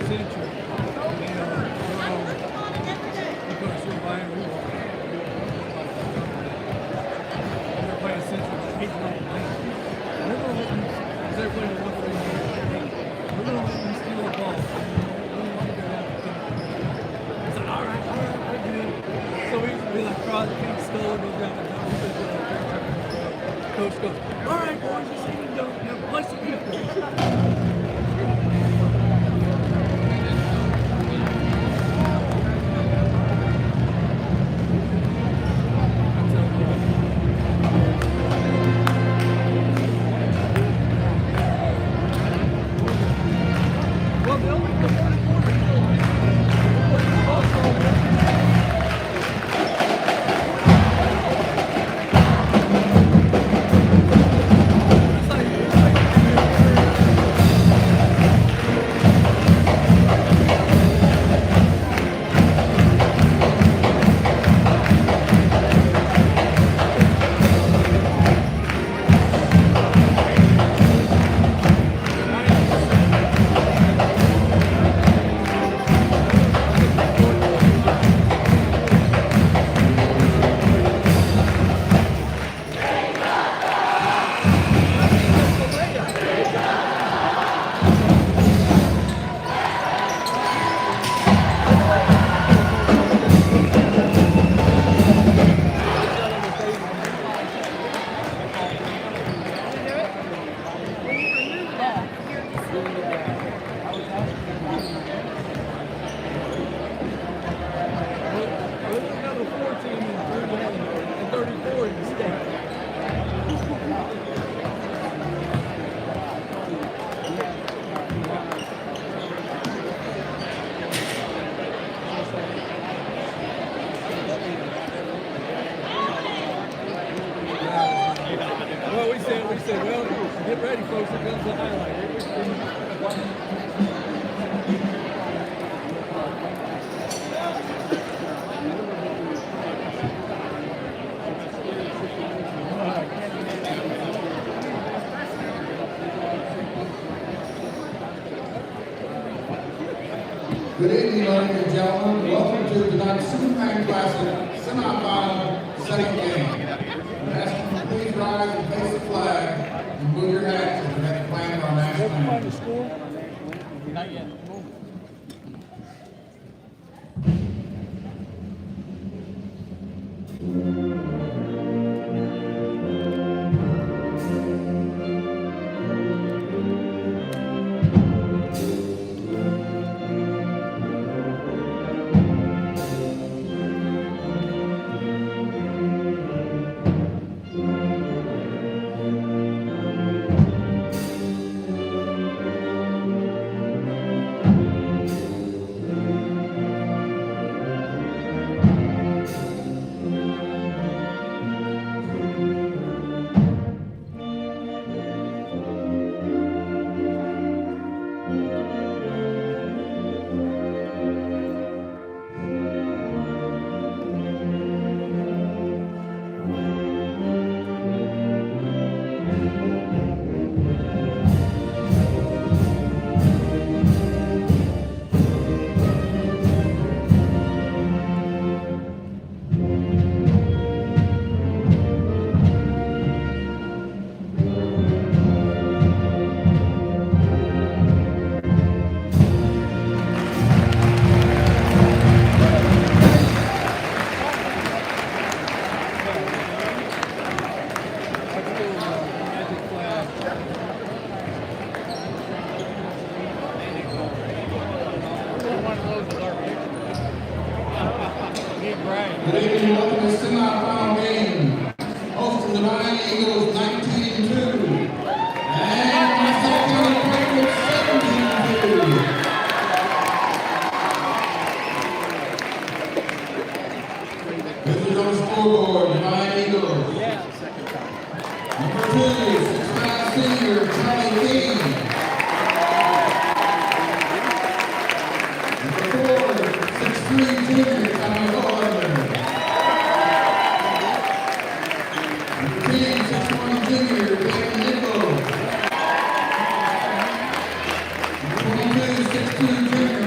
Central. Because you're buying we walk. They're playing Central like 8 night lane. We're gonna let them, because they're playing 1-3 game. We're gonna let them steal the ball. We don't want to go down to 10. It's like, all right, we're good. So we used to be like, cross, kick, skull, go down the double. Coach goes, all right, boys, you see you don't have a place to be. Get ready, folks. Here comes the highlight. Good evening, ladies and gentlemen. Welcome to tonight's Superman Classic semifinal second game. I'm asking you to please rise and face the flag and move your hats as we have planned our national anthem. Not yet. Good evening, welcome to the semifinal game. Hosting the Vienna Eagles 19-2. And Massac County 17-2. Visitors on the scoreboard, the Vienna Eagles. Number 2, 6'5" senior Charlie King. Number 4, 6'3" junior Tommy Gardner. Number 10, 6'1" junior David Nichols. Number 22, 6'2" junior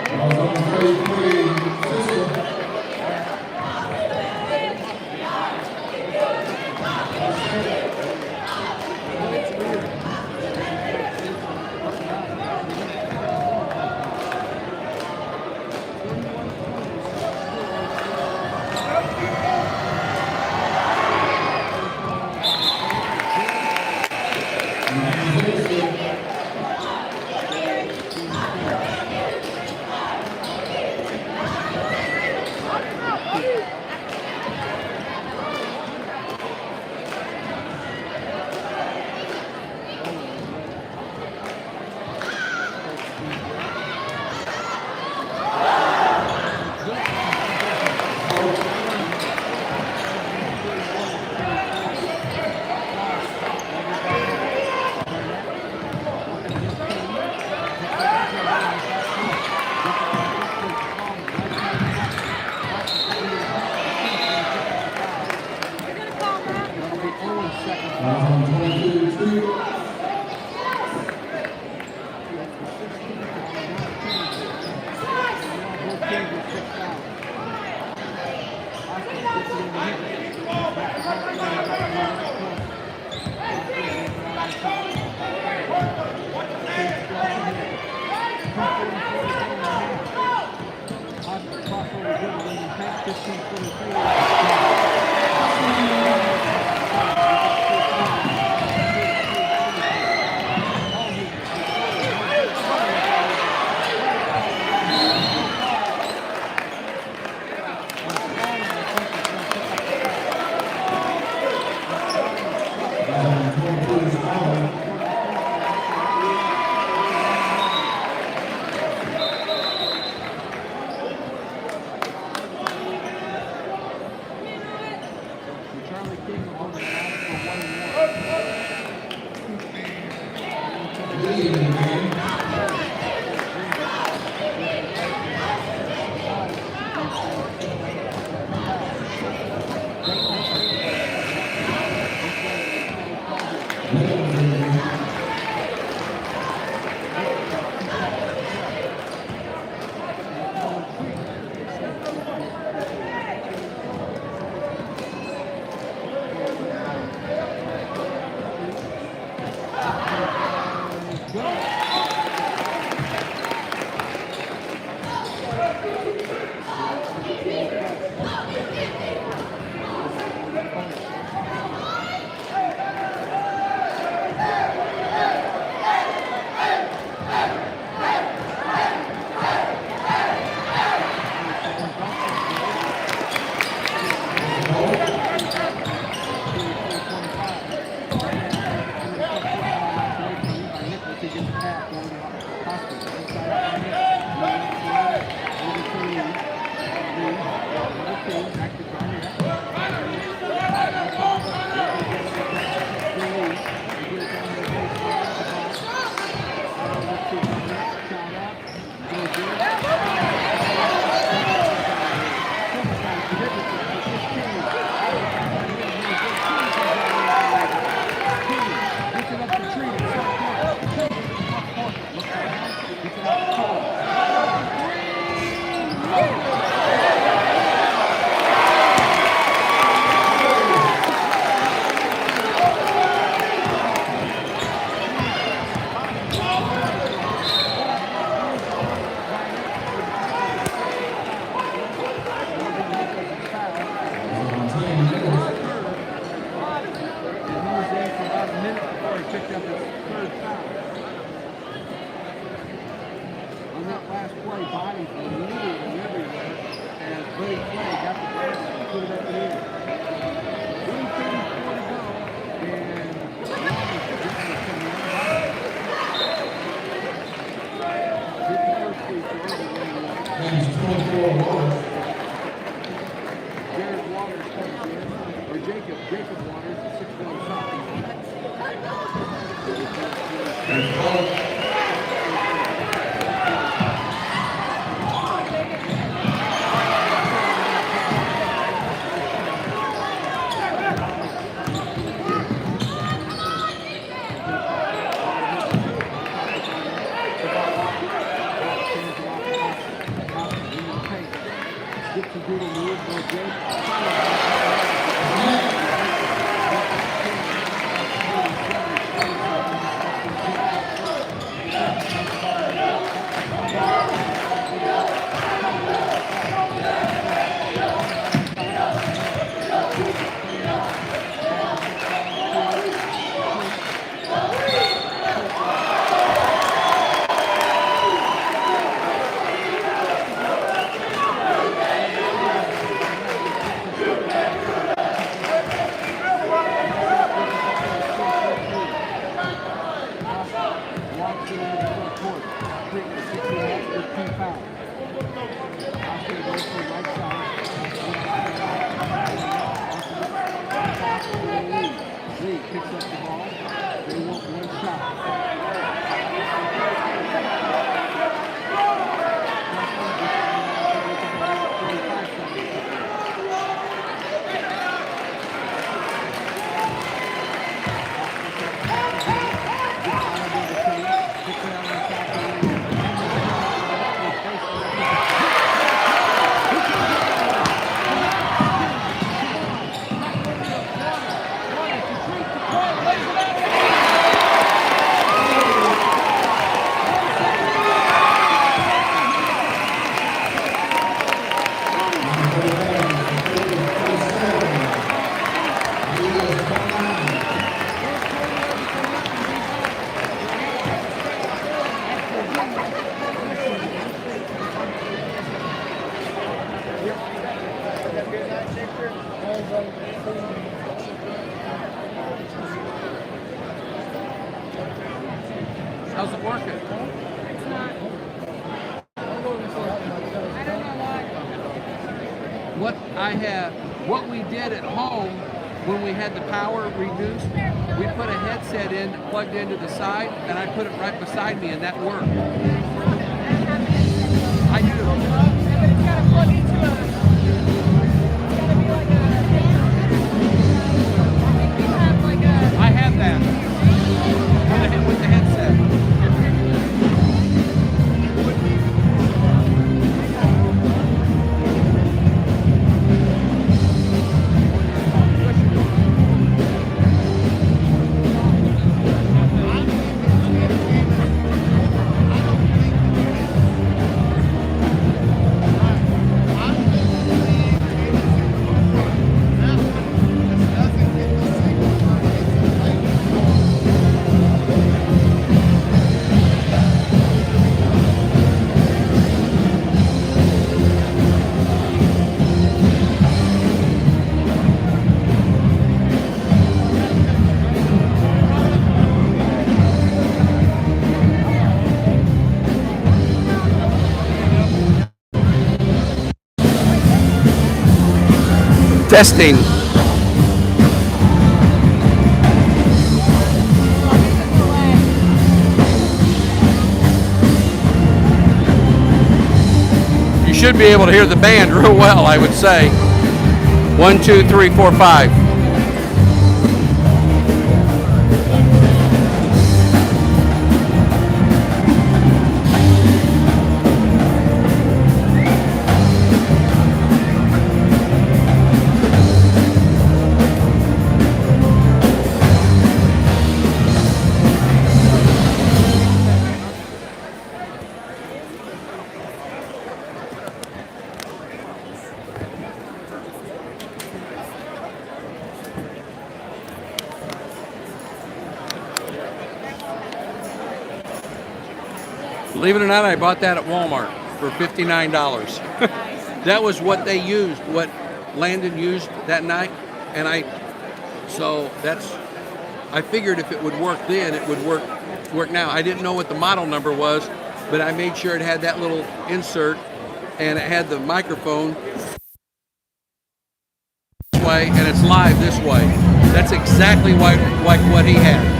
Ball's on 33, Siskel. How's it working? It's not. I don't know What we did at home when we had the power reduced, we put a headset in, plugged into the side, and I put it right beside me, and that worked. I do. But it's got to plug into a. It's got to be like a. I think we have like a. I have that with the headset. Testing. You should be able to hear the band real well, I would say. 1, 2, 3, 4, 5. Believe it or not, I bought that at Walmart for $59. That was what they used, what Landon used that night, and I figured if it would work then, it would work now. I didn't know what the model number was, but I made sure it had that little insert, and it had the microphone this way, and it's live this way. That's exactly like what he had.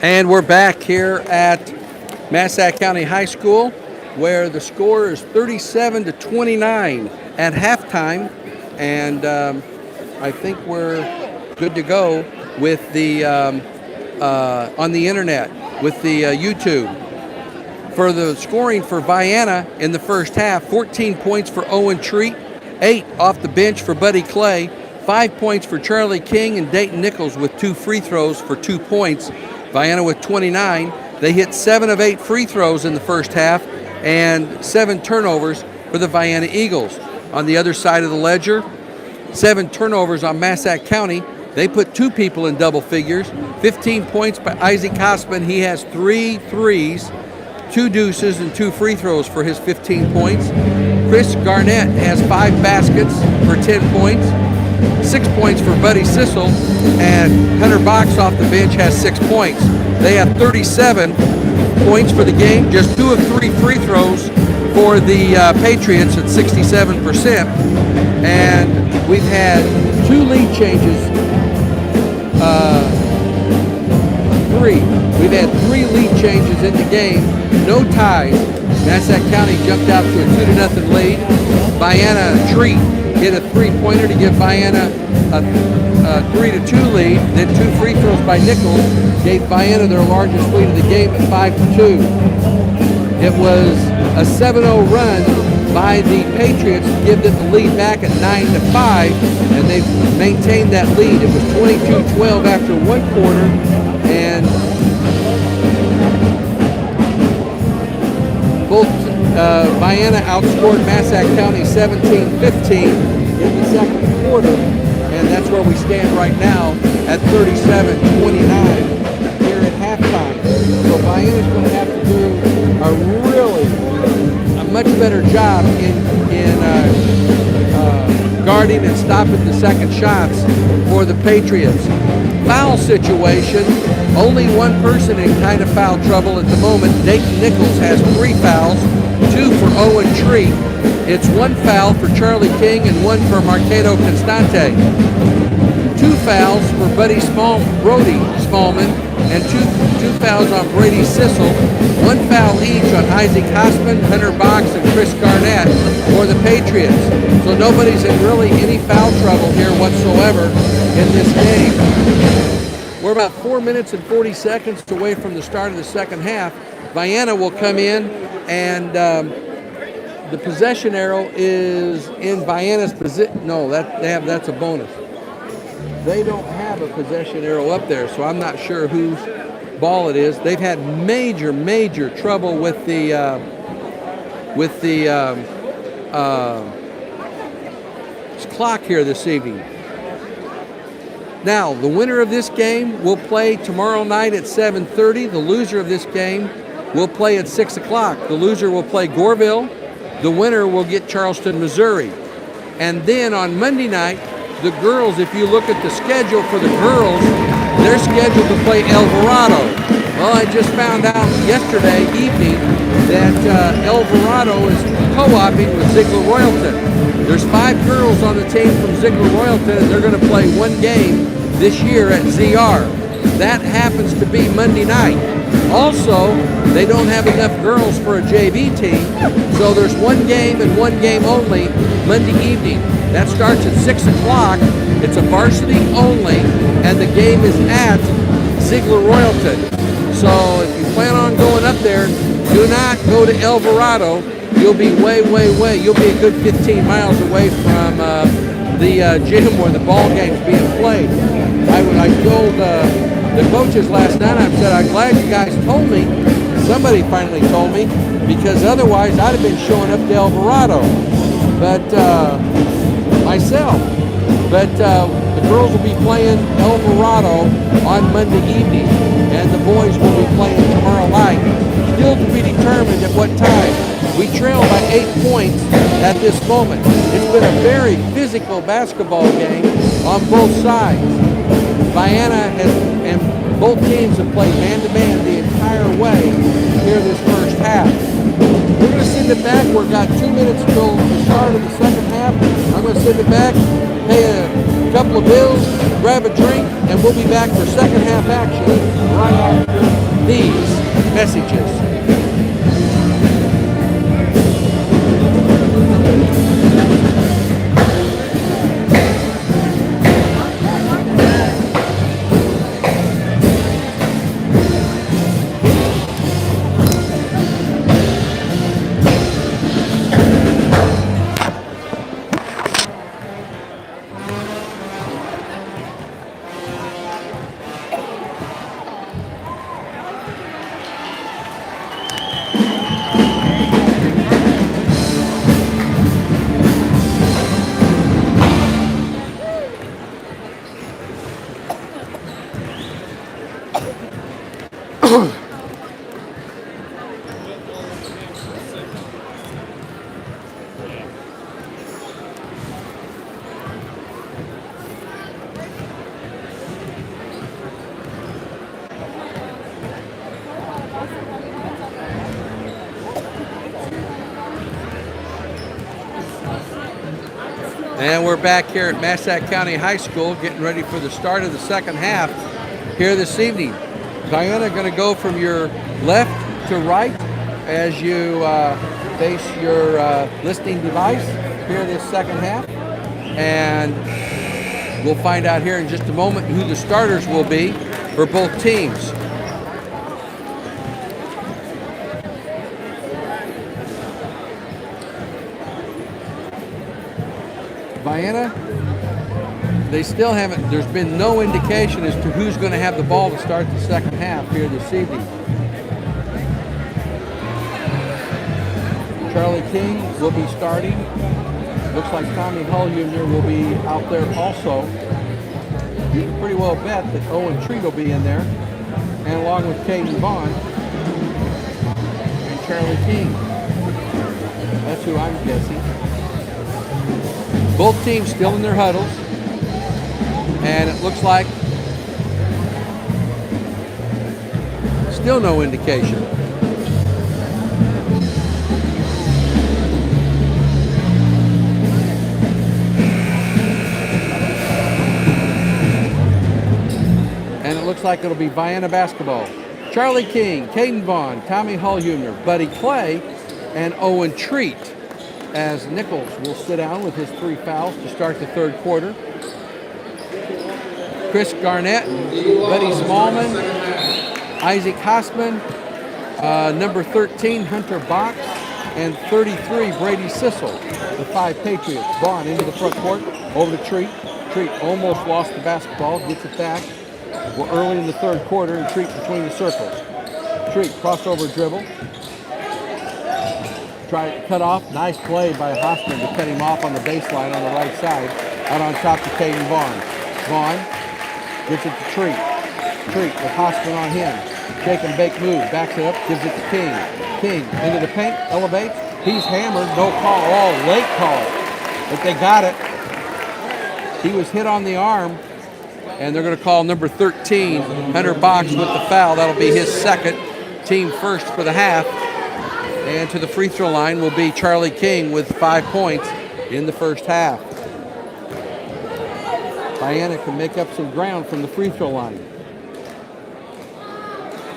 And we're back here at Massac County High School, where the score is 37-29 at halftime, and I think we're good to go with the on the internet with the YouTube. For the scoring for Vienna in the first half, 14 points for Owen Treat, 8 off the bench for Buddy Clay, 5 points for Charlie King and Dayton Nichols with 2 free throws for 2 points. Vienna with 29. They hit 7 of 8 free throws in the first half and 7 turnovers for the Vienna Eagles. On the other side of the ledger, 7 turnovers on Massac County. They put 2 people in double figures. 15 points by Isaac Hosman. He has 3 threes, 2 deuces, and 2 free throws for his 15 points. Chris Garnett has 5 baskets for 10 points. 6 points for Buddy Sissel, and Hunter Box off the bench has 6 points. They have 37 points for the game, just 2 of 3 free throws for the Patriots at 67%. And we've had 2 lead changes, 3. We've had 3 lead changes in the game, no ties. Massac County jumped out to a 2-0 lead. Vienna Treat hit a 3-pointer to give Vienna a 3-2 lead. Then 2 free throws by Nichols gave Vienna their largest lead of the game at 5-2. It was a 7-0 run by the Patriots to give them the lead back at 9-5, and they've maintained that lead. It was 22-12 after 1 quarter, and both Vienna outscored Massac County 17-15 in the second quarter, and that's where we stand right now at 37-29 here at halftime. So Vienna's going to have to do a much better job in guarding and stopping the second shots for the Patriots. Foul situation, only one person in kind of foul trouble at the moment. Dayton Nichols has 3 fouls, 2 for Owen Treat. It's 1 foul for Charlie King and 1 for Marcado Constante. 2 fouls for Brody Smallman, and 2 fouls on Brady Sissel. 1 foul each on Isaac Hosman, Hunter Box, and Chris Garnett for the Patriots. So nobody's in really any foul trouble here whatsoever in this game. We're about 4 minutes and 40 seconds away from the start of the second half. Vienna will come in, and the possession arrow is in Vienna's position. No, that's a bonus. They don't have a possession arrow up there, so I'm not sure whose ball it is. They've had major trouble with the clock here this evening. Now, the winner of this game will play tomorrow night at 7:30. The loser of this game will play at 6 o'clock. The loser will play Goreville. The winner will get Charleston, Missouri. And then on Monday night, the girls, if you look at the schedule for the girls, they're scheduled to play Alvarado. Well, I just found out yesterday evening that Alvarado is co-oping with Ziegler-Royalton. There's 5 girls on the team from Ziegler-Royalton, and they're going to play 1 game this year at ZR. That happens to be Monday night. Also, they don't have enough girls for a JV team, so there's 1 game and 1 game only Monday evening. That starts at 6 o'clock. It's a varsity only, and the game is at Ziegler-Royalton. So if you plan on going up there, do not go to Alvarado. You'll be way. You'll be a good 15 miles away from the gym where the ball game's being played. I told the coaches last night, I said, I'm glad you guys told me. Somebody finally told me, because otherwise I'd have been showing up to Alvarado. But myself. But the girls will be playing Alvarado on Monday evening, and the boys will be playing tomorrow night. Still to be determined at what time. We trail by 8 points at this moment. It's been a very physical basketball game on both sides. Vienna and both teams have played man-to-man the entire way here this first half. We're going to send it back. We've got 2 minutes until the start of the second half. I'm going to send it back, pay a a couple of bills, grab a drink, and we'll be back for second half action right after these messages. And we're back here at Massac County High School getting ready for the start of the second half here this evening. Diana going to go from your left to right as you face your listening device here this second half. And we'll find out here in just a moment who the starters will be for both teams. Vienna, they still haven't, there's been no indication as to who's going to have the ball to start the second half here this evening. Charlie King will be starting. Looks like Tommy Hull Jr. will be out there also. You can pretty well bet that Owen Treat will be in there, and along with Caden Vaughn and Charlie King. That's who I'm guessing. Both teams still in their huddles, and it looks like still no indication. And it looks like it'll be Vienna basketball. Charlie King, Caden Vaughn, Tommy Hull Jr., Buddy Clay, and Owen Treat, as Nichols will sit down with his 3 fouls to start the third quarter. Chris Garnett, Buddy Smallman, Isaac Hassman, number 13, Hunter Box, and 33, Brady Sissel, the 5 Patriots. Vaughn into the front court, over to Treat. Treat almost lost the basketball, gets it back. We're early in the third quarter, and Treat between the circles. Treat, crossover dribble. Try to cut off. Nice play by Hoffman to cut him off on the baseline on the right side. Out on top to Caden Vaughn. Vaughn gets it to Treat. Treat with Hoffman on him. Shake and bake move. Backs it up. Gives it to King. King into the paint. Elevates. He's hammered. No call. Oh, late call. But they got it. He was hit on the arm. And they're going to call number 13, Hunter Box, with the foul. That'll be his second, team first for the half. And to the free throw line will be Charlie King with 5 points in the first half. Vienna can make up some ground from the free throw line.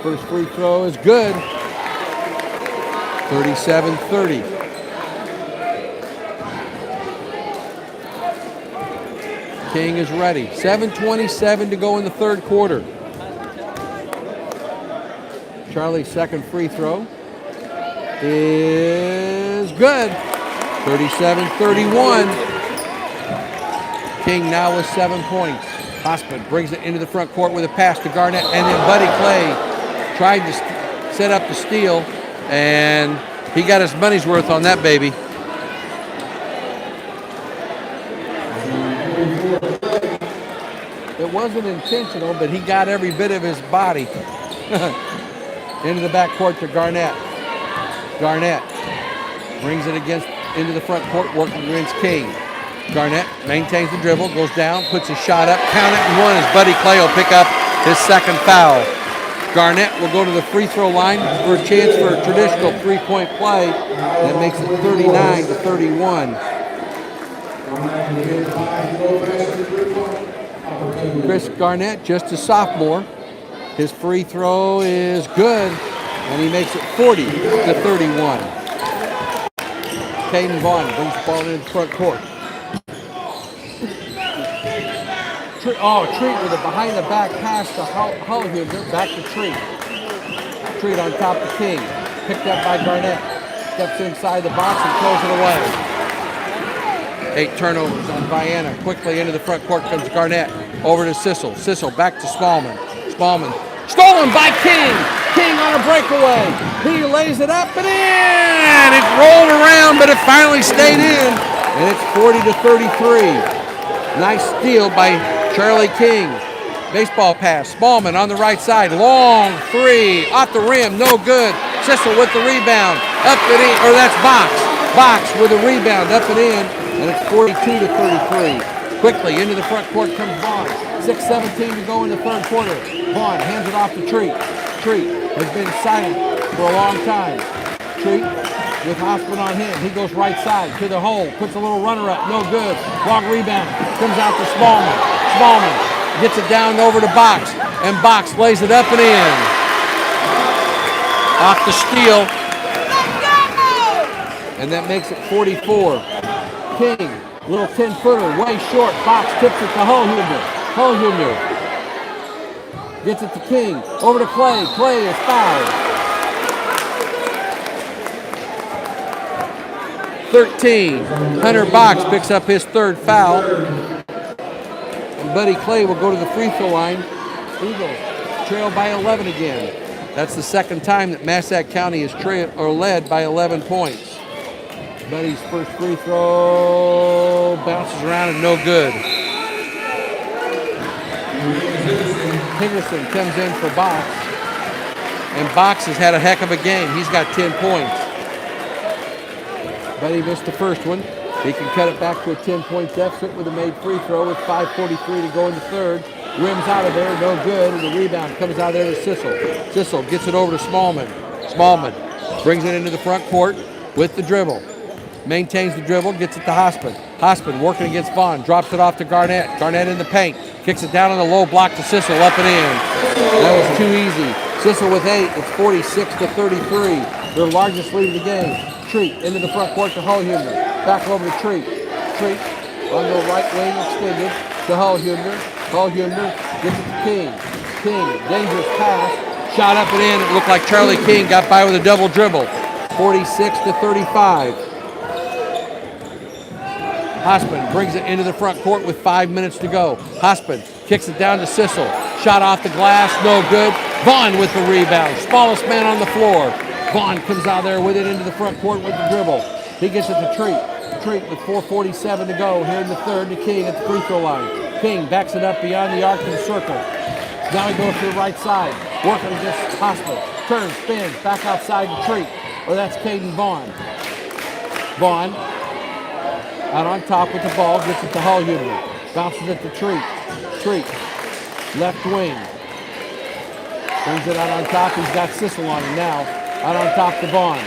First free throw is good. 37-30. King is ready. 7:27 to go in the third quarter. Charlie's second free throw is good. 37-31. King now with 7 points. Hoffman brings it into the front court with a pass to Garnett, and then Buddy Clay tried to set up the steal, and he got his money's worth on that baby. It wasn't intentional, but he got every bit of his body. Into the backcourt to Garnett. Garnett brings it into the front court, working against King. Garnett maintains the dribble, goes down, puts his shot up, count it, and one as Buddy Clay will pick up his second foul. Garnett will go to the free throw line for a chance for a traditional three-point play that makes it 39-31. Chris Garnett, just a sophomore. His free throw is good, and he makes it 40-31. Caden Vaughn brings the ball into the front court. Treat with a behind-the-back pass to Hullhuber, back to Treat. Treat on top of King. Picked up by Garnett. Steps inside the box and throws it away. 8 turnovers on Vienna. Quickly into the front court comes Garnett. Over to Sissel. Sissel back to Smallman. Smallman stolen by King. King on a breakaway. He lays it up and in. It rolled around, but it finally stayed in. And it's 40-33. Nice steal by Charlie King. Baseball pass. Smallman on the right side. Long three. Off the rim. No good. Sissel with the rebound. Up and in. Or that's Box. Box with a rebound. Up and in. And it's 42-33. Quickly into the front court comes Vaughn. 6:17 to go in the third quarter. Vaughn hands it off to Treat. Treat has been silent for a long time. Treat with Hoffman on him. He goes right side to the hole. Puts a little runner up. No good. Long rebound. Comes out to Smallman. Smallman gets it down over to Box. And Box lays it up and in. Off the steal. And that makes it 44. King, little 10-footer, way short. Box tips it to Hullhuber. Hullhuber gets it to King. Over to Clay. Clay is fouled. 13. Hunter Box picks up his third foul. And Buddy Clay will go to the free throw line. Eagles trail by 11 again. That's the second time that Massac County is led by 11 points. Buddy's first free throw bounces around and no good. Higgerson comes in for Box. And Box has had a heck of a game. He's got 10 points. Buddy missed the first one. He can cut it back to a 10-point deficit with a made free throw with 5:43 to go in the third. Rims out of there, no good. And the rebound comes out there to Sissel. Sissel gets it over to Smallman. Smallman brings it into the front court with the dribble. Maintains the dribble, gets it to Hospin. Hospin working against Vaughn, drops it off to Garnett. Garnett in the paint, kicks it down on the low block to Sissel, up and in. That was too easy. Sissel with 8, it's 46-33. Their largest lead of the game. Treat into the front court to Hullhuber. Back over to Treat. Treat on the right wing extended to Hullhuber. Hullhuber gets it to King. King, dangerous pass. Shot up and in. It looked like Charlie King got by with a double dribble. 46-35. Hospin brings it into the front court with 5 minutes to go. Hospin kicks it down to Sissel. Shot off the glass, no good. Vaughn with the rebound. Smallest man on the floor. Vaughn comes out there with it into the front court with the dribble. He gets it to Treat. Treat with 4:47 to go here in the third to King at the free throw line. King backs it up beyond the arc in the circle. Now he goes to the right side. Working against Hospital. Turns, spins, back outside to Treat. Or that's Caden Vaughn. Vaughn out on top with the ball, gets it to Hullhuber. Bounces it to Treat. Treat, left wing. Brings it out on top. He's got Sissel on him now. Out on top to Vaughn.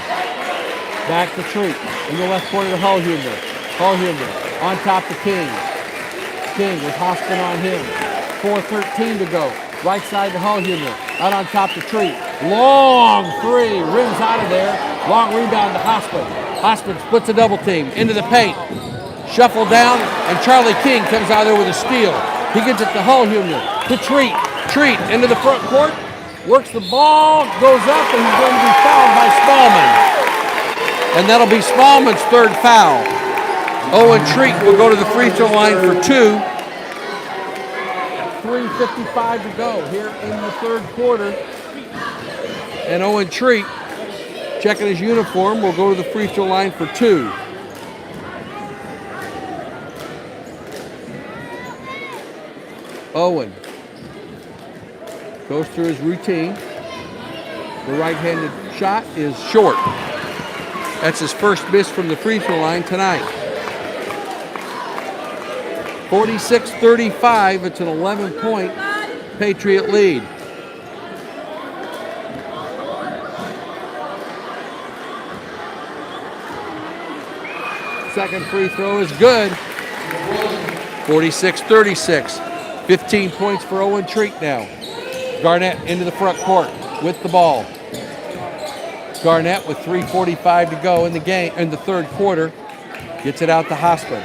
Back to Treat. In the left corner to Hullhuber. Hullhuber on top to King. King with Hospin on him. 4:13 to go. Right side to Hullhuber. Out on top to Treat. Long three. Rims out of there. Long rebound to Hospin. Hospin splits a double team into the paint. Shuffle down, and Charlie King comes out there with a steal. He gets it to Hullhuber, to Treat. Treat into the front court, works the ball, goes up, and he's going to be fouled by Smallman. And that'll be Smallman's third foul. Owen Treat will go to the free throw line for 2. 3:55 to go here in the third quarter. And Owen Treat, checking his uniform, will go to the free throw line for 2. Owen goes through his routine. The right-handed shot is short. That's his first miss from the free throw line tonight. 46-35, it's an 11-point Patriot lead. Second free throw is good. 46-36. 15 points for Owen Treat now. Garnett into the front court with the ball. Garnett with 3:45 to go in the game, in the third quarter. Gets it out to Hospen.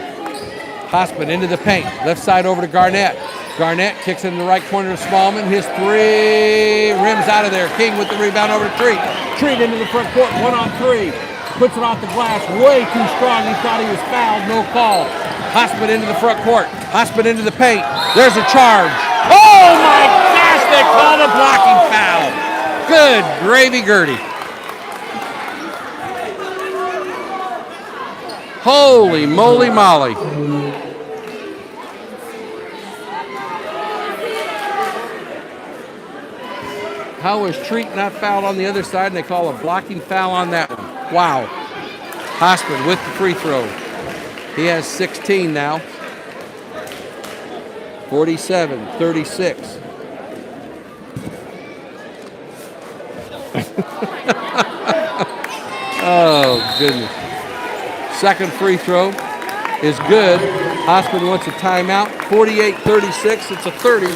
Hospen into the paint. Left side over to Garnett. Garnett kicks it in the right corner to Smallman. His three rims out of there. King with the rebound over to Treat. Treat into the front court, 1-on-3. Puts it off the glass, way too strong. He thought he was fouled, no call. Hospen into the front court. Hospen into the paint. There's a charge. Oh my gosh, they called a blocking foul. Good gravy Gertie. Holy moly molly. How was Treat not fouled on the other side and they call a blocking foul on that one? Wow. Hospen with the free throw. He has 16 now. 47-36. Oh, goodness. Second free throw is good. Hospen wants a timeout. 48-36. It's a 30.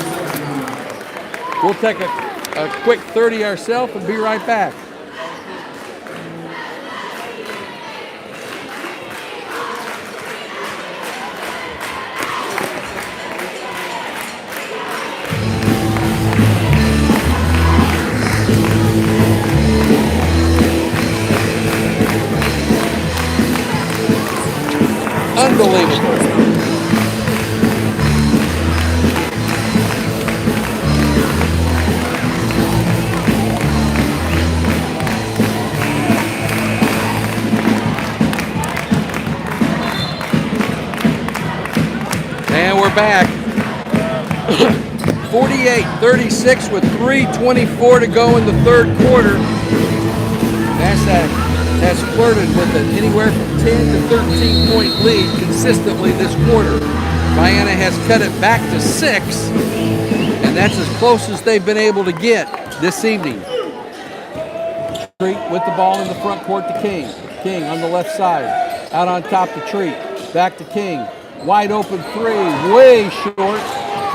We'll take a quick 30 ourselves and be right back. Unbelievable. And we're back. 48-36 with 3:24 to go in the third quarter. Massac has flirted with an anywhere from 10 to 13 point lead consistently this quarter. Vienna has cut it back to 6, and that's as close as they've been able to get this evening. Treat with the ball in the front court to King. King on the left side, out on top to Treat. Back to King. Wide open three, way short.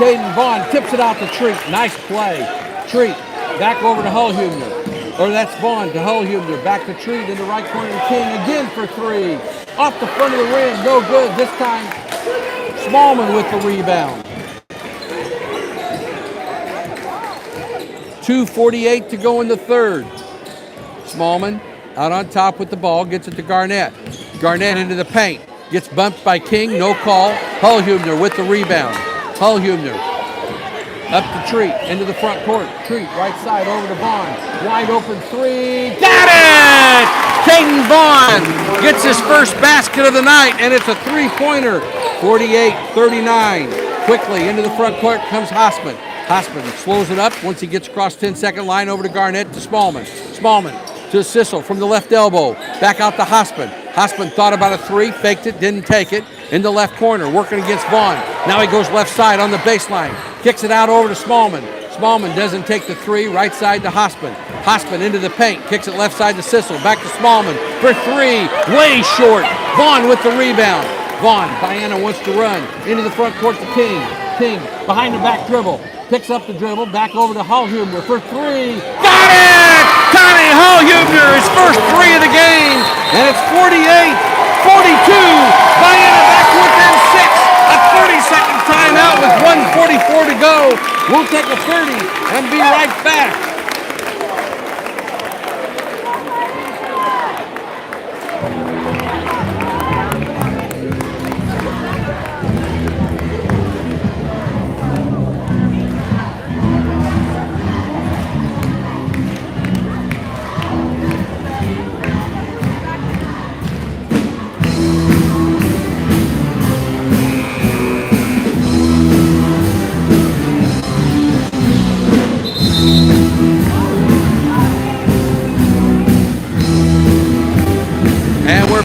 Caden Vaughn tips it out to Treat. Nice play. Treat back over to Hullhumner. Or that's Vaughn to Hullhumner. Back to Treat in the right corner to King again for three. Off the front of the rim, no good. This time, Smallman with the rebound. 2:48 to go in the third. Smallman out on top with the ball, gets it to Garnett. Garnett into the paint. Gets bumped by King, no call. Hullhumner with the rebound. Hullhumner up to Treat, into the front court. Treat, right side, over to Vaughn. Wide open three. Got it! Caden Vaughn gets his first basket of the night, and it's a three-pointer. 48-39. Quickly into the front court comes Hospen. Hospen slows it up once he gets across 10-second line over to Garnett to Smallman. Smallman to Sissel from the left elbow. Back out to Hospen. Hospen thought about a three, faked it, didn't take it. In the left corner, working against Vaughn. Now he goes left side on the baseline. Kicks it out over to Smallman. Smallman doesn't take the three, right side to Hospen. Hospen into the paint, kicks it left side to Sissel. Back to Smallman for three, way short. Vaughn with the rebound. Vaughn, Vienna wants to run. Into the front court to King. King, behind the back dribble. Picks up the dribble, back over to Hullhumner for three. Got it! Connie Hullhumner, his first three of the game. And it's 48-42. Vienna back within 6. A 30-second timeout with 1:44 to go. We'll take a 30 and be right back.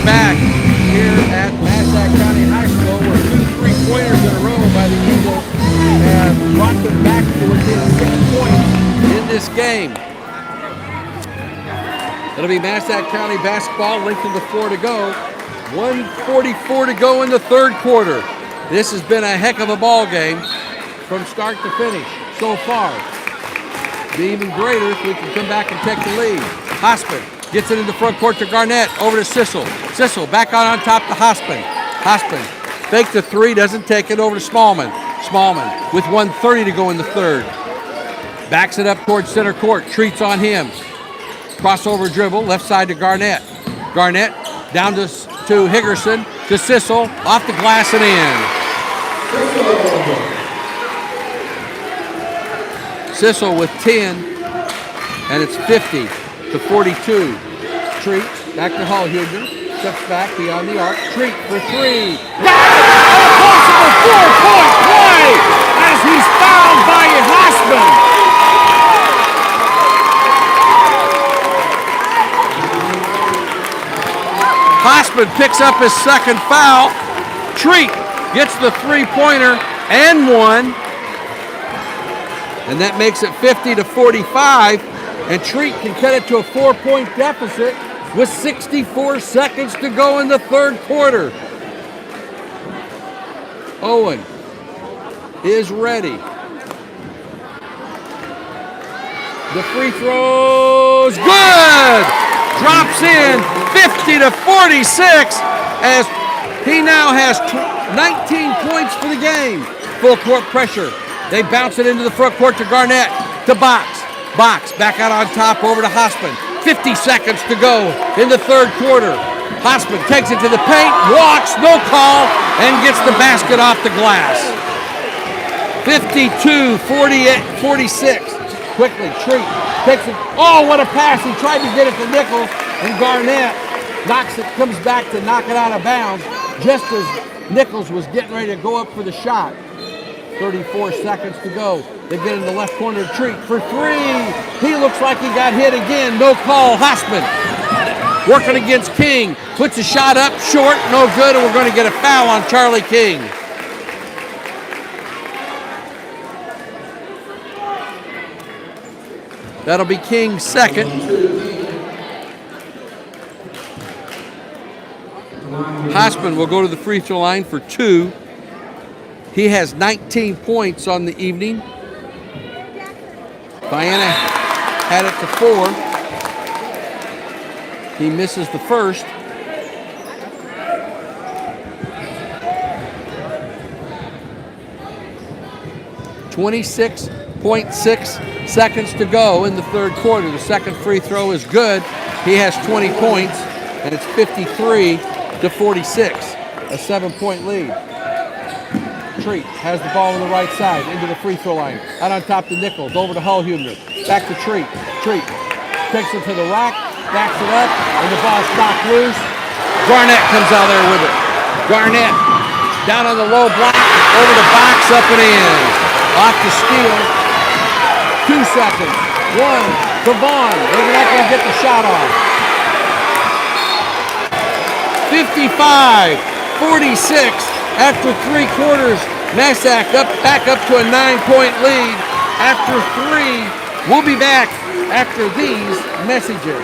Back here at Massac County High School, where 2 3-pointers in a row by the Eagles have brought them back to within 6 points in this game. It'll be Massac County basketball, length of the floor to go. 1:44 to go in the third quarter. This has been a heck of a ball game from start to finish so far. Be even greater if we can come back and take the lead. Hospin gets it in the front court to Garnett. Over to Sissel. Sissel back on top to Hospin. Hospin fake the three, doesn't take it. Over to Smallman. Smallman with 1:30 to go in the third. Backs it up towards center court. Treats on him. Crossover dribble, left side to Garnett. Garnett down to Higgerson, to Sissel, off the glass and in. Sissel with 10, and it's 50-42. Treat, back to Hallhuger, steps back beyond the arc. Treat for three. A possible 4-point play as he's fouled by Hospin. Hospin picks up his second foul. Treat gets the three-pointer and one. And that makes it 50-45. And Treat can cut it to a 4-point deficit with 64 seconds to go in the third quarter. Owen is ready. The free throw's good. Drops in 50-46 as he now has 19 points for the game. Full court pressure. They bounce it into the front court to Garnett. To Box. Box back out on top over to Hospin. 50 seconds to go in the third quarter. Hospin takes it to the paint, walks, no call, and gets the basket off the glass. 52-46. Quickly, Treat takes it. Oh, what a pass. He tried to get it to Nichols, and Garnett knocks it, comes back to knock it out of bounds just as Nichols was getting ready to go up for the shot. 34 seconds to go. They get in the left corner, Treat for three. He looks like he got hit again. No call. Hospin working against King. Puts a shot up, short, no good, and we're going to get a foul on Charlie King. That'll be King's second. Hospin will go to the free throw line for two. He has 19 points on the evening. Vienna had it to 4. He misses the first. .6 seconds to go in the third quarter. The second free throw is good. He has 20 points, and it's 53-46, a 7-point lead. Treat has the ball on the right side into the free throw line. Out on top to Nichols, over to Hallhuger. Back to Treat. Treat takes it to the rack, backs it up, and the ball's knocked loose. Garnett comes out there with it. Garnett down on the low block, over the box, up and in. Off the steal. 2 seconds. 1 to Vaughn. They're not going to get the shot off. 55-46 after 3 quarters. Massac back up to a 9-point lead after 3. We'll be back after these messages.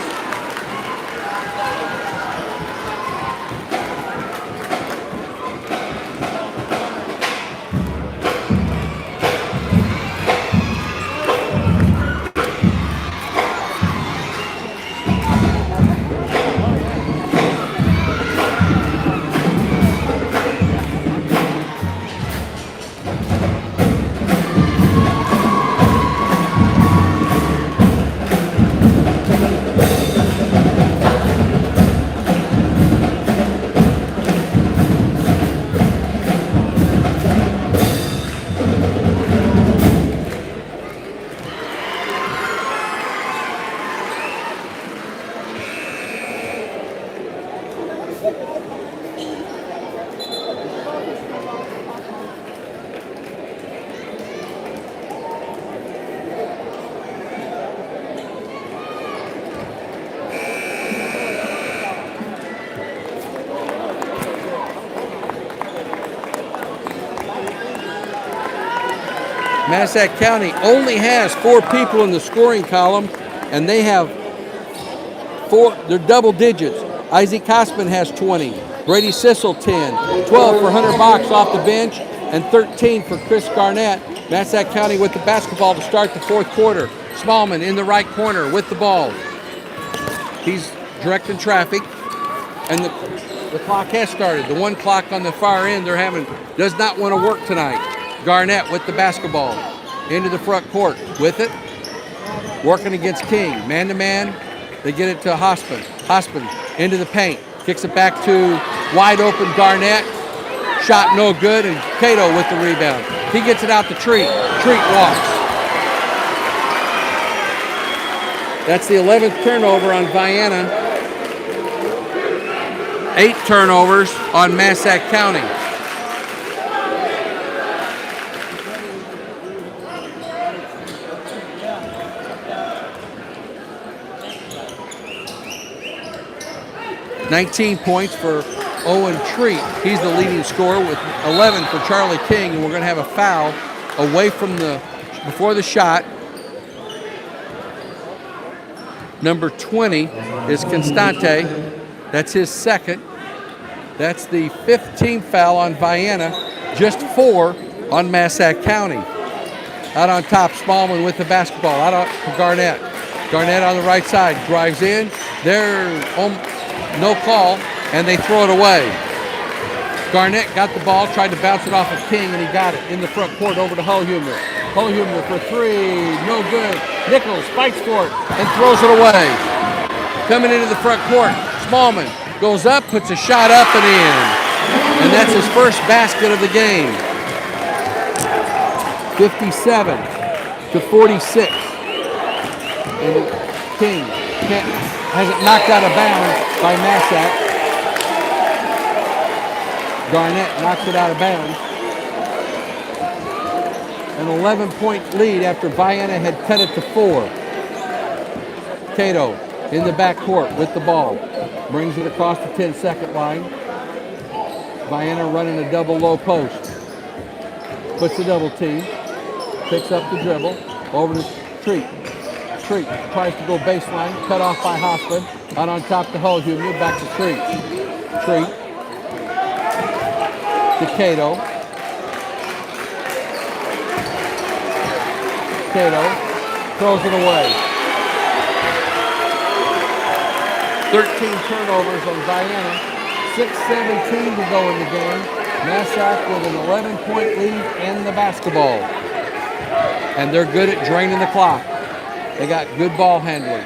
Massac County only has 4 people in the scoring column, and they have 4. They're double digits. Isaac Hospin has 20. Brady Sissel 10. 12 for Hunter Box off the bench, and 13 for Chris Garnett. Massac County with the basketball to start the fourth quarter. Smallman in the right corner with the ball. He's directing traffic, and the clock has started. The 1 clock on the far end does not want to work tonight. Garnett with the basketball into the front court with it, working against King. Man-to-man, they get it to Hospin. Hospin into the paint, kicks it back to wide open Garnett. Shot no good, and Cato with the rebound. He gets it out to Treat. Treat walks. That's the 11th turnover on Vienna. 8 turnovers on Massac County. $19 points for Owen Treat. He's the leading scorer with 11 for Charlie King, and we're going to have a foul away from before the shot. Number 20 is Constante. That's his second. That's the 15th foul on Vienna, just 4 on Massac County. Out on top, Smallman with the basketball. Out for Garnett. Garnett on the right side, drives in. No call, and they throw it away. Garnett got the ball, tried to bounce it off of King, and he got it in the front court over to Hullhumer. Hullhumer for 3, no good. Nichols fights for it and throws it away. Coming into the front court, Smallman goes up, puts a shot up and in. And that's his first basket of the game. 57 to 46. And King has it knocked out of bounds by Massac. Garnett knocks it out of bounds. An 11-point lead after Vienna had cut it to 4. Cato in the backcourt with the ball. Brings it across the 10-second line. Vienna running a double low post. Puts the double team. Picks up the dribble. Over to Treat. Treat tries to go baseline. Cut off by Hoffman. Out on top to Hullhumer. Back to Treat. Treat. To Cato. Cato throws it away. 13 turnovers on Vienna. 6:17 to go in the game. Massac with an 11-point lead and the basketball. And they're good at draining the clock. They got good ball handling.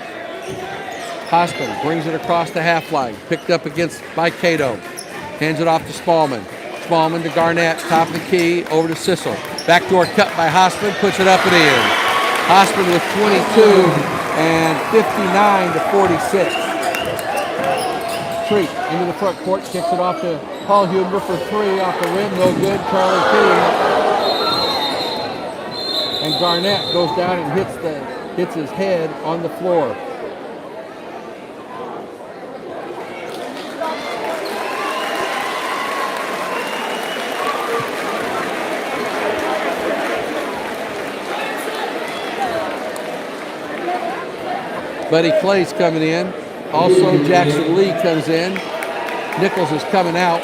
Hospin brings it across the half line. Picked up by Cato. Hands it off to Smallman. Smallman to Garnett. Top of the key. Over to Sissel. Backdoor cut by Hospin. Puts it up and in. Hospin with 22 and 59 to 46. Treat into the front court. Kicks it off to Hullhumer for 3 off the rim. No good. Charlie King. And Garnett goes down and hits his head on the floor. Buddy Clay's coming in. Also, Jackson Lee comes in. Nichols is coming out.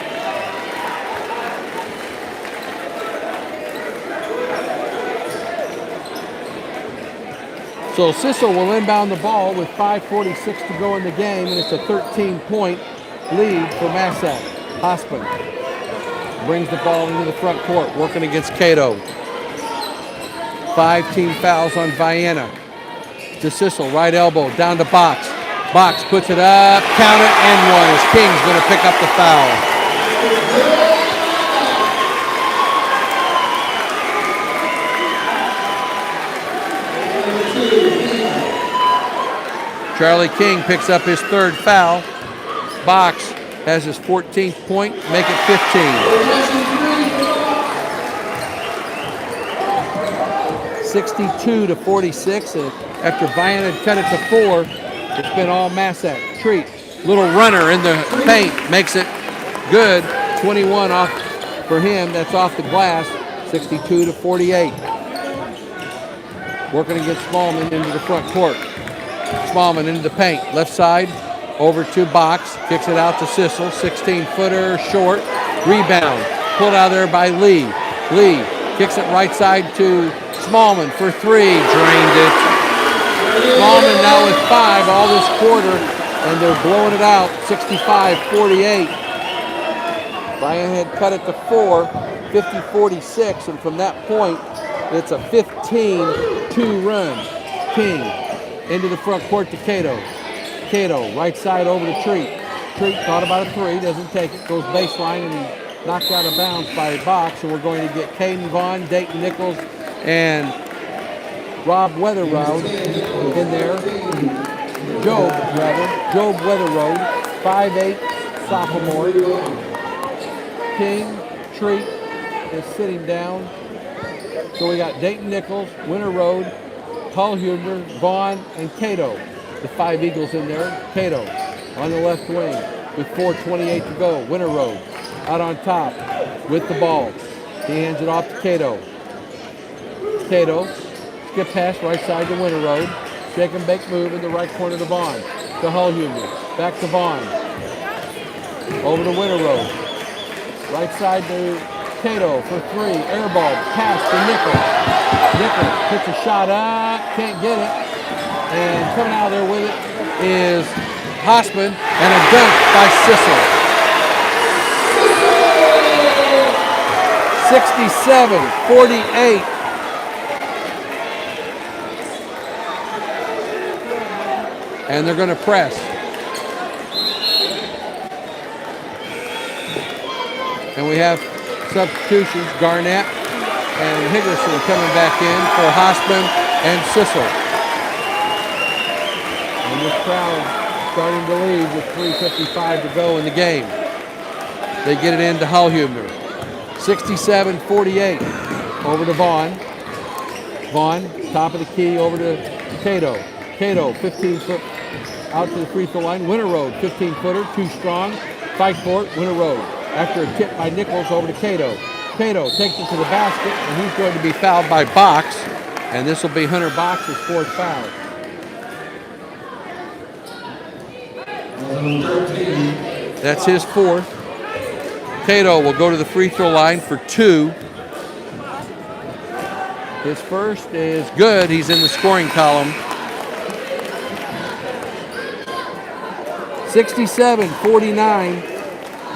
So Sissel will inbound the ball with 5:46 to go in the game, and it's a 13-point lead for Massac. Hospin brings the ball into the front court, working against Cato. 5 team fouls on Vienna. To Sissel, right elbow, down to Box. Box puts it up, count it, and 1 as King's going to pick up the foul. Charlie King picks up his 3rd foul. Box has his 14th point, make it 15. 62 to 46. After Vienna had cut it to 4, it's been all Massac. Treat, little runner in the paint, makes it good. 21 off for him. That's off the glass. 62 to 48. Working against Smallman into the front court. Smallman into the paint. Left side over to Box, kicks it out to Sissel, 16-footer, short, rebound, pulled out of there by Lee. Lee kicks it right side to Smallman for 3, drained it. Smallman now with 5 all this quarter, and they're blowing it out, 65-48. Brian had cut it to 4, 50-46, and from that point, it's a 15-2 run. King into the front court to Cato. Cato, right side over to Treat. Treat thought about a 3, doesn't take it, goes baseline and knocked out of bounds by Box, and we're going to get Caden Vaughn, Dayton Nichols, and Rob Weatherroad in there. Job Weatherroad, 5'8", sophomore. King, Treat is sitting down. So we got Dayton Nichols, Winter Road, Hullhuber, Vaughn, and Cato. The 5 Eagles in there. Cato on the left wing with 4:28 to go. Winter Road out on top with the ball. He hands it off to Cato. Cato, skip pass right side to Winter Road. Shake and bake move in the right corner to Vaughn. To Hullhuber. Back to Vaughn. Over to Winter Road. Right side to Cato for 3. Air ball. Pass to Nichols. Nichols puts a shot up. Can't get it. And coming out of there with it is Hossman and a dunk by Sissel. 67-48. And they're going to press. And we have substitutions, Garnett and Higgerson coming back in for Hossman and Sissel. And this crowd starting to lead with 3:55 to go in the game. They get it into Hullhuber. 67-48. Over to Vaughn. Vaughn, top of the key, over to Cato. Cato, 15-foot out to the free throw line. Winter Road, 15-footer, too strong. Fight for it, Winter Road. After a tip by Nichols, over to Cato. Cato takes it to the basket, and he's going to be fouled by Box. And this will be Hunter Box's 4th foul. That's his 4th. Cato will go to the free throw line for 2. His first is good. He's in the scoring column. 67-49.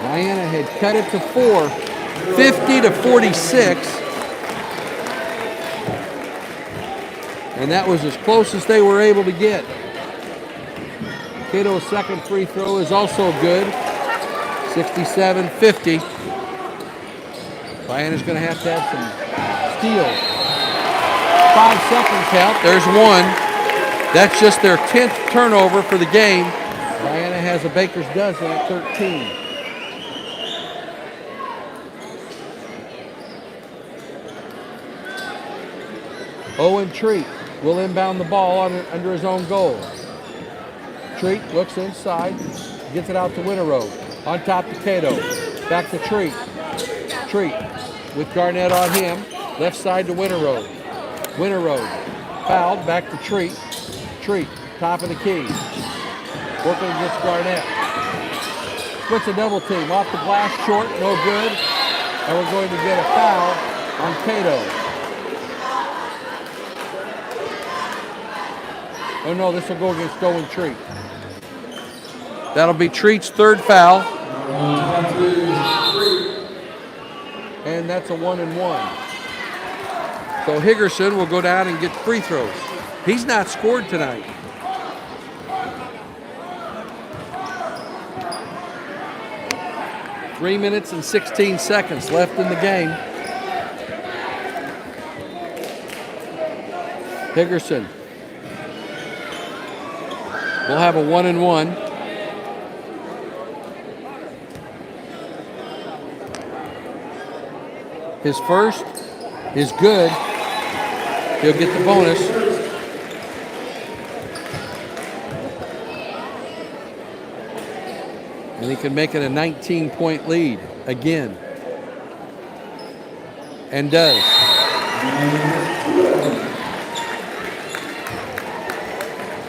Vienna had cut it to 4. 50-46. And that was as close as they were able to get. Cato's second free throw is also good. 67-50. Vienna's going to have some steals. 5 seconds count. There's 1. That's just their 10th turnover for the game. Vienna has a baker's dozen at 13. Owen Treat will inbound the ball under his own goal. Treat looks inside, gets it out to Winter Road. On top to Cato. Back to Treat. Treat with Garnett on him. Left side to Winter Road. Winter Road. Fouled. Back to Treat. Treat. Top of the key. Working against Garnett. Splits a double team. Off the glass. Short. No good. And we're going to get a foul on Cato. Oh no, this will go against Owen Treat. That'll be Treat's 3rd foul. And that's a 1-and-1. So Higgerson will go down and get free throws. He's not scored tonight. Three minutes and 16 seconds left in the game. Higgerson will have a 1-and-1. His first is good. He'll get the bonus. And he can make it a 19-point lead again. And does.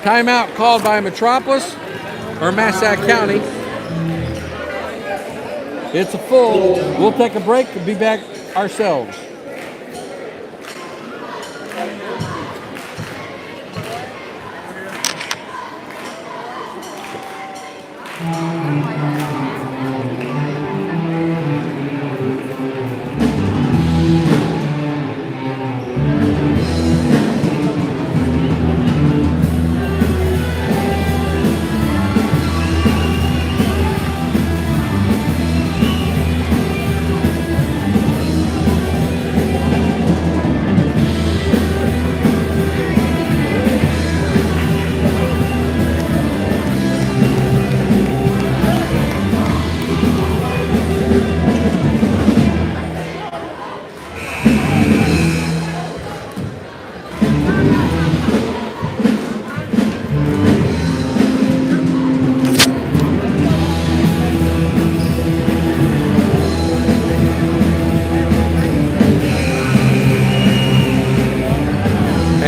Timeout called by Metropolis. or Massac County. It's a full. We'll take a break and be back ourselves.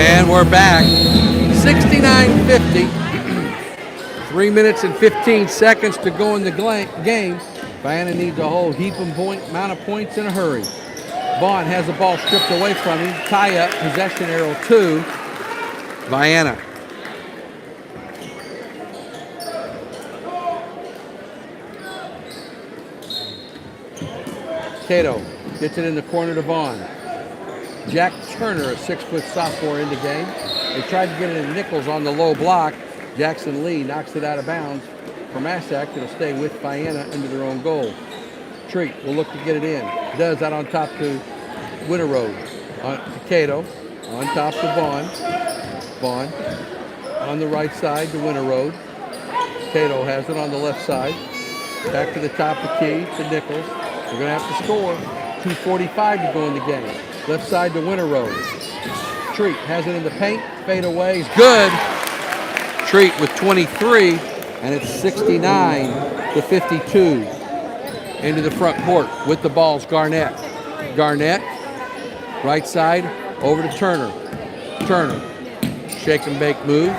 And we're back. 69-50. 3 minutes and 15 seconds to go in the game. Vienna needs a whole heap of amount of points in a hurry. Vaughn has the ball stripped away from him. Tie up, possession arrow 2. Vienna. Cato gets it in the corner to Vaughn. Jack Turner, a 6-foot sophomore, in the game. They tried to get it in Nichols on the low block. Jackson Lee knocks it out of bounds for Massac. It'll stay with Vienna into their own goal. Treat will look to get it in. Does out on top to Winter Road. To Cato. On top to Vaughn. Vaughn on the right side to Winter Road. Cato has it on the left side. Back to the top of the key to Nichols. They're going to have to score. 2:45 to go in the game. Left side to Winter Road. Treat has it in the paint. Fade away. He's good. Treat with 23, and it's 69-52. Into the front court with the balls. Garnett. Garnett. Right side over to Turner. Turner. Shake and bake move.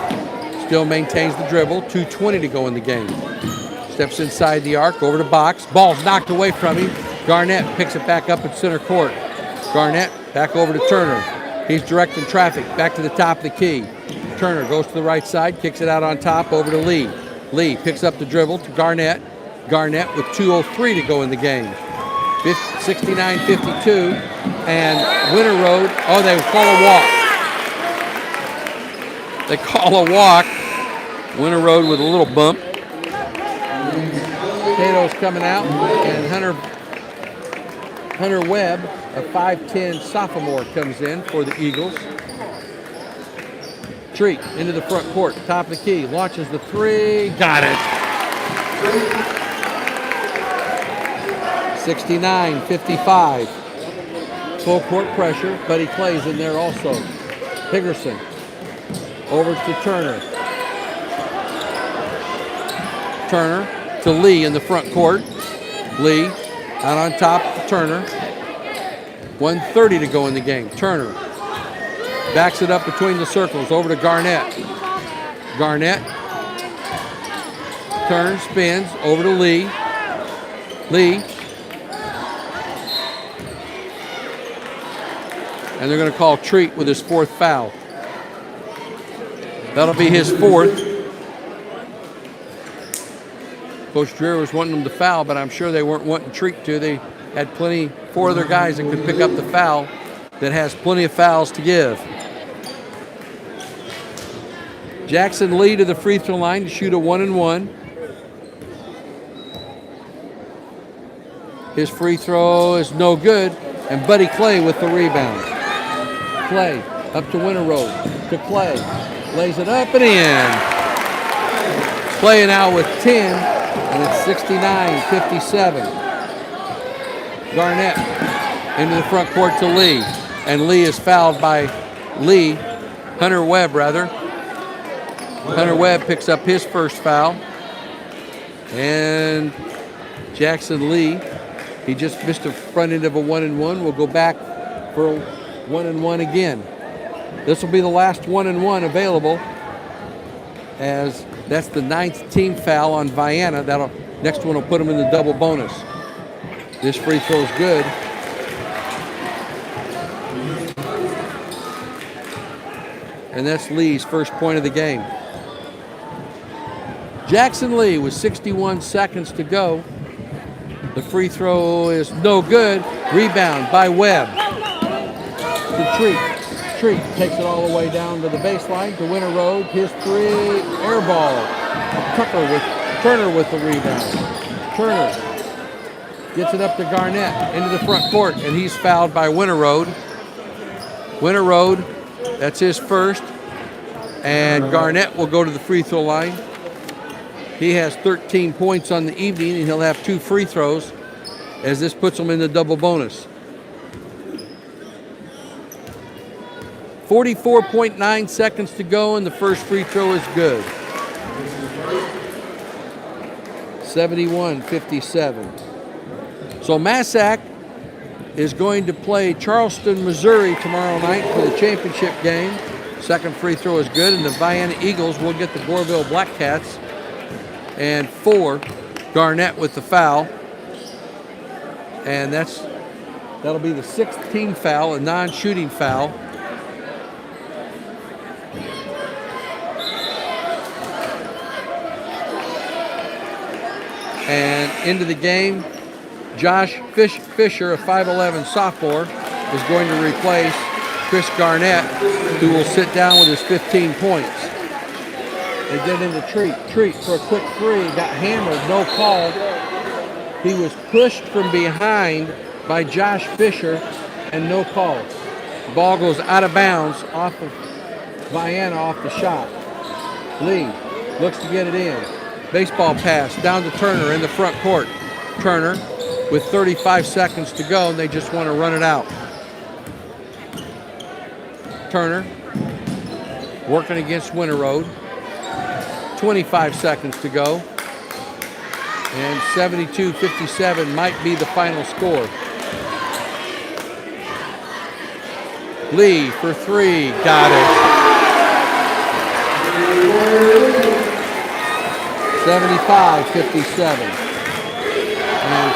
Still maintains the dribble. 2:20 to go in the game. Steps inside the arc, over to box. Ball's knocked away from him. Garnett picks it back up at center court. Garnett back over to Turner. He's directing traffic back to the top of the key. Turner goes to the right side, kicks it out on top over to Lee. Lee picks up the dribble to Garnett. Garnett with 2:03 to go in the game. 69-52. And Winter Road, oh, they call a walk. They call a walk. Winter Road with a little bump. Cato's coming out, and Hunter Webb, a 5'10 sophomore, comes in for the Eagles. Treat into the front court, top of the key, launches the three, got it. 69-55. Full court pressure, Buddy Clay's in there also. Higgerson over to Turner. Turner to Lee in the front court. Lee out on top to Turner. 1:30 to go in the game. Turner backs it up between the circles over to Garnett. Garnett turns, spins over to Lee. Lee. And they're going to call Treat with his 4th foul. That'll be his 4th. Coach Dreer was wanting them to foul, but I'm sure they weren't wanting Treat to. They had 4 other guys that could pick up the foul that has plenty of fouls to give. Jackson Lee to the free throw line to shoot a 1-and-1. His free throw is no good, and Buddy Clay with the rebound. Clay up to Winter Road to Clay. Lays it up and in. Clay now with 10, and it's 69-57. Garnett into the front court to Lee, and Lee is fouled by Hunter Webb rather. Hunter Webb picks up his first foul, and Jackson Lee, he just missed the front end of a 1-and-1, will go back for a 1-and-1 again. This will be the last 1-and-1 available, as That's the 9th team foul on Vienna. Next one will put them in the double bonus. This free throw is good. And that's Lee's first point of the game. Jackson Lee with 61 seconds to go. The free throw is no good. Rebound by Webb. To Treat. Treat takes it all the way down to the baseline to Winter Road. His three, air ball. Turner with the rebound. Turner gets it up to Garnett into the front court, and he's fouled by Winter Road. Winter Road, that's his first, and Garnett will go to the free throw line. He has 13 points on the evening, and he'll have 2 free throws as this puts him in the double bonus. 44.9 seconds to go, and the first free throw is good. 71-57. So Massac is going to play Charleston, Missouri tomorrow night for the championship game. Second free throw is good, and the Vienna Eagles will get the Goreville Black Cats. And 4, Garnett with the foul. And that'll be the 6th team foul, a non-shooting foul. And into the game, Josh Fisher, a 5'11 sophomore, is going to replace Chris Garnett, who will sit down with his 15 points. They get into Treat for a quick three, got hammered, no call. He was pushed from behind by Josh Fisher, and no call. The ball goes out of bounds off of Vienna off the shot. Lee looks to get it in. Baseball pass down to Turner in the front court. Turner with 35 seconds to go, and they just want to run it out. Turner working against Winter Road. 25 seconds to go. And 72-57 might be the final score. Lee for 3, got it. 75-57. And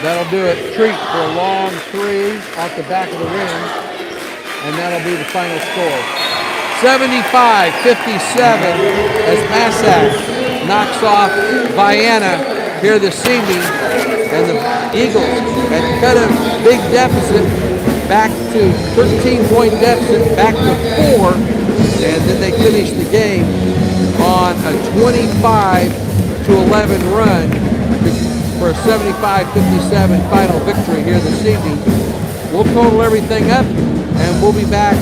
that'll do it. Treat for a long 3 off the back of the rim. And that'll be the final score. 75-57 as Massac knocks off Vienna here this evening. And the Eagles had cut a big deficit back to 13-point deficit, back to 4. And then they finished the game on a 25-11 run for a 75-57 final victory here this evening. We'll total everything up, and we'll be back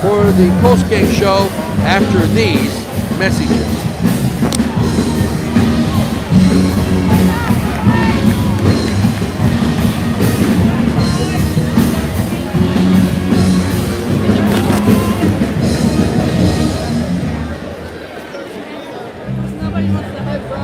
for the post-game show after these messages. Nobody wants to hug bro.